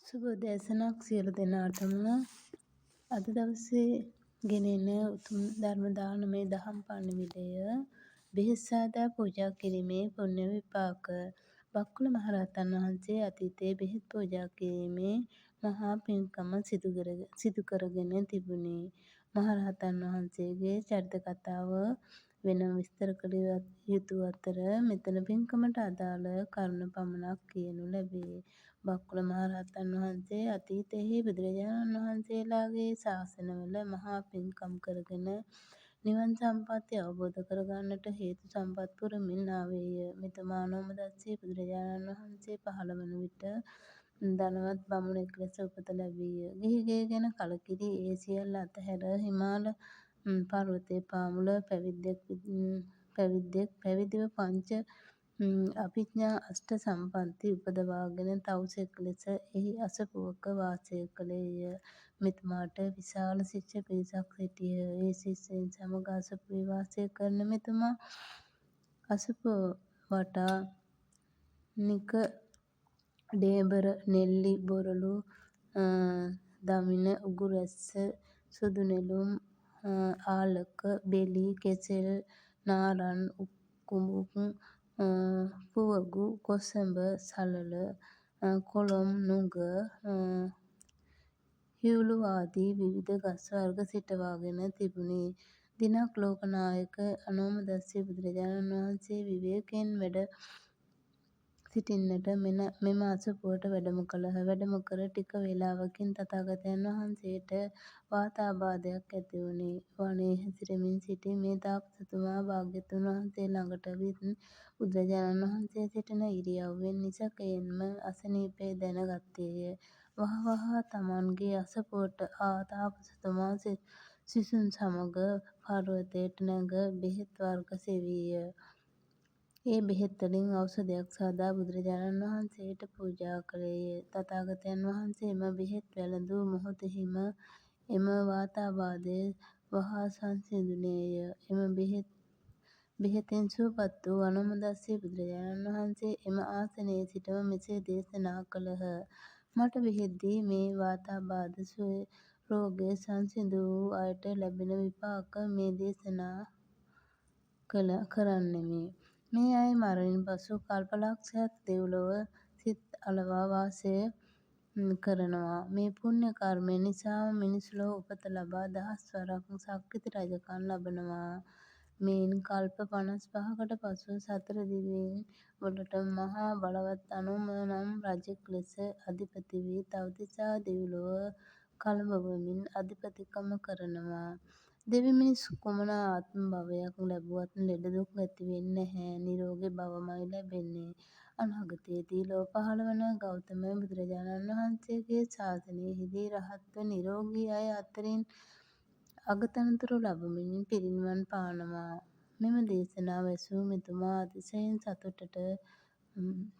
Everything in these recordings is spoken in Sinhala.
සුබ උදෑසනක් සියලු දෙනාටම. අද දවසේ ගෙනෙන උතුම් ධර්ම දානමය දහම් පණිවිඩය බෙහෙත් සාදා පූජා කිරීමේ පුණ්‍ය විපාක. බක්කුල මහරහතන් වහන්සේ අතීතයේ බෙහෙත් පූජා කිරීමේ මහා පින්කම සිදු කරගෙන තිබුණි. මහරහතන් වහන්සේගේ චරිත කතාව වෙනම විස්තර කළ යුතු අතර මෙතන පින්කමට අදාළ කරුණු පමණක් කියනු ලැබේ. බක්කුල මහරහතන් වහන්සේ අතීතයෙහි බුදුරජාණන් වහන්සේලාගේ ශාසනවල මහා පින්කම් කරගෙන නිවන් සම්පත්තිය අවබෝධ කරගන්නට හේතු සම්පත් පුරමින් ආවේය. මෙතුමා නෝමදස්සී බුදුරජාණන් වහන්සේ පහළ වන විට ධනවත් බමුණෙක් ලෙස උපත ලැබීය. ගිහි ගේ ගැන කලකිරී ඒ සියල්ල අතහැර හිමාල පර්වතය පාමුල පැවිදිව පංච අභිඥා අෂ්ට සම්පatti උපදවාගෙන තවුසෙක් ලෙස එහි අසපුවක වාසය කළේය. මෙතුමාට විශාල ශිෂ්‍ය පිරිසක් සිටියහ. ඒ ශිෂ්‍යයන් සමග අසපුවේ වාසය කරන මෙතුමා අසපුව වටා නිකඩේබර, නෙල්ලි, බොරළු, දමින, උගුරැස්ස, සුදු නෙළුම්, ආලක, බෙලි, කෙසෙල්, නාරන්, කුඹුක්, පුවගු, කොසඹ, සලල, කොළොම්, නුග, හියුළු ආදී විවිධ ගස් වර්ග සිටවාගෙන තිබුණි. දිනක් ලෝකනායක අනෝමදස්සී බුදුරජාණන් වහන්සේ විවේකයෙන් වැඩ සිටින්නට මෙම අසපුවට වැඩම කළහ. වැඩම කර ටික වේලාවකින් තථාගතයන් වහන්සේට වාතාබාධයක් ඇති වුණි. වනයේ හැසිරෙමින් සිටි මේ තාපසතුමා භාග්‍යවතුන් වහන්සේ ළඟට විත් බුදුරජාණන් වහන්සේ සිටින ඉරියව්වෙන් නිසැකයෙන්ම අසනීපය දැන ගත්තේය. වහවහා තමන්ගේ අසපුවට ආ තාපසතුමා සිසුන් සමග පර්වතයට නැග බෙහෙත් වර්ග සෙවීය. ඒ බෙහෙත් වලින් ඖෂධයක් සාදා බුදුරජාණන් වහන්සේට පූජා කළේය. තථාගතයන් වහන්සේ එම බෙහෙත් වැළඳූ මොහොතෙහිම එම වාතාබාධය වහා සංසිඳුණේය. එම බෙහෙතෙන් සුවපත් වූ අනෝමදස්සී බුදුරජාණන් වහන්සේ එම ආසනයේ සිටම මෙසේ දේශනා කළහ. මට බෙහෙත් දී මේ වාතාබාධ රෝගය සංසිඳු වූ අයට ලැබෙන විපාක මේ දේශනා කරන්නෙමි. මේ අය මරණින් පසු කල්ප ලක්ෂයක් දෙව්ලොව සිත් අලවා වාසය කරනවා. මේ පුණ්‍ය කර්මය නිසාම මිනිස් ලොව උපත ලබා දහස් වරක් සක්විති රජකම් ලබනවා. මෙයින් කල්ප 55කට පසු සතර දිවයින් වලට මහා බලවත් අනෝම නම් රජෙක් ලෙස අධිපති වී තව්තිසා දෙව්ලොව කළඹවමින් අධිපතිකම කරනවා. දෙවි මිනිස් කුමන ආත්ම භවයක් ලැබුවත් ලෙඩ දුක් ඇතිවෙන්නේ නැහැ. නිරෝගී භවමයි ලැබෙන්නේ. අනාගතයේදී ලොව පහළ වන ගෞතම බුදුරජාණන් වහන්සේගේ ශාසනයෙහිදී රහත්ව නිරෝගී අය අතරින් අගතනතුරු ලබමින් පිරිනිවන් පානවා. මෙම දේශනාව ඇසූ මෙතුමා අතිශයින්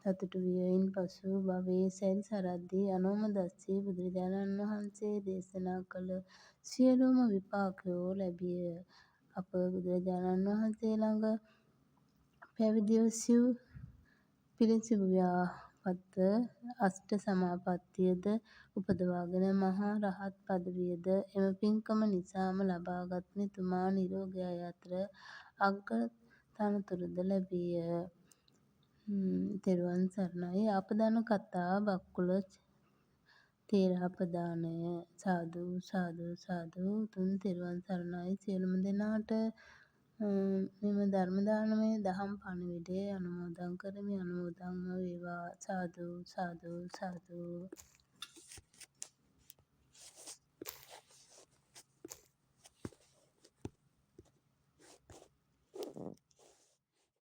සතුටු විය. ඉන්පසු භවයේ සැරි සරද්දී අනෝමදස්සී බුදුරජාණන් වහන්සේ දේශනා කළ සියලුම විපාකයෝ ලැබිය. අප බුදුරජාණන් වහන්සේ ළඟ පැවිදිව සිව් පිළිසිඹුයාපත් අෂ්ට සමාපත්තියද උපදවාගෙන මහා රහත් පදවියද එම පින්කම නිසාම ලබාගත් මෙතුමා නිරෝගී අය අතර අග්‍ර තනතුරුද ලැබීය. තෙරුවන් සරණයි. ආපදාන කථා බක්කුල ථේරාපදානය. සාදු සාදු සාදු. උතුම් තෙරුවන් සරණයි සියලුම දෙනාට. මෙම ධර්ම දානමය දහම් පණිවිඩය අනුමෝදන් කරමි. අනුමෝදන්ම වේවා. සාදු සාදු සාදු.